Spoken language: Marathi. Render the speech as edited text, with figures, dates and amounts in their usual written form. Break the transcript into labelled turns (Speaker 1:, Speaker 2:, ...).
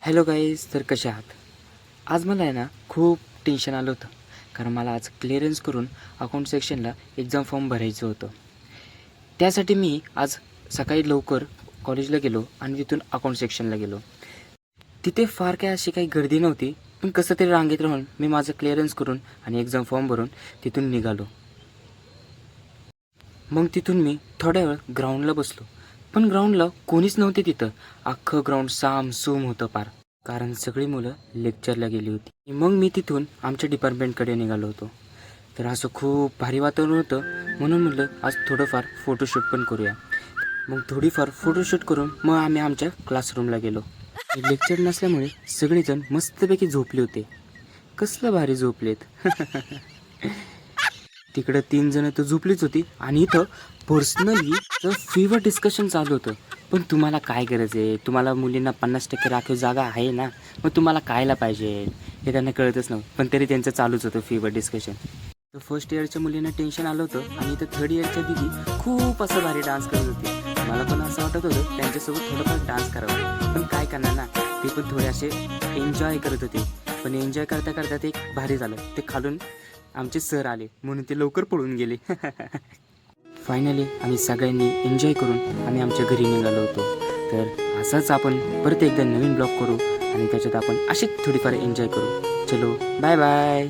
Speaker 1: हॅलो गाईज, तर कसे आहात? आज मला आहे ना खूप टेन्शन आलं होतं. कारण मला आज क्लिअरन्स करून अकाउंट सेक्शनला एक्झाम फॉर्म भरायचं होतं. त्यासाठी मी आज सकाळी लवकर कॉलेजला गेलो आणि तिथून अकाउंट सेक्शनला गेलो. तिथे फार काय अशी काही गर्दी नव्हती, पण कसं तरी रांगेत राहून मी माझं क्लिअरन्स करून आणि एक्झाम फॉर्म भरून तिथून निघालो. मग तिथून मी थोड्या वेळ ग्राउंडला बसलो. पण ग्राउंडला कोणीच नव्हते तिथं. अख्खं ग्राउंड सामसूम होतं पार. कारण सगळी मुलं लेक्चरला गेली होती. मग मी तिथून आमच्या डिपार्टमेंटकडे निघालो होतो. तर असं खूप भारी वातावरण होतं, म्हणून म्हटलं आज थोडंफार फोटोशूट पण करूया. मग थोडीफार फोटोशूट करून मग आम्ही आमच्या क्लासरूमला गेलो. लेक्चर नसल्यामुळे सगळेजण मस्तपैकी झोपले होते. कसलं भारी झोपलेत. तिकडं 3 जण तर झोपलीच होती आणि इथं पर्सनली तर फीवर डिस्कशन चालू होतं. पण तुम्हाला काय गरज आहे? तुम्हाला मुलींना 50% राखीव जागा आहे ना, मग तुम्हाला कायला पाहिजे हे त्यांना कळतच नव्हतं. पण तरी त्यांचं चालूच होतं फीवर डिस्कशन. तर फर्स्ट इयरच्या मुलींना टेन्शन आलं होतं आणि इथं थर्ड इयरच्या दिदी खूप असं भारी डान्स करत होती. मला पण असं वाटत होतं त्यांच्यासोबत थोडंफार डान्स करावं, पण काय करणार ना, ते पण थोडे असे एन्जॉय करत होते. पण एन्जॉय करता करता ते एक भारी झालं. ते खालून आमचे सर आले म्हणून ते लवकर पळून गेले. फायनली आम्ही सगळ्यांनी एन्जॉय करून आम्ही आमच्या घरी निघालो होतो. तर असंच आपण परत एकदा नवीन ब्लॉग करू आणि त्याच्यात आपण अशीच थोडीफार एन्जॉय करू. चलो, बाय बाय.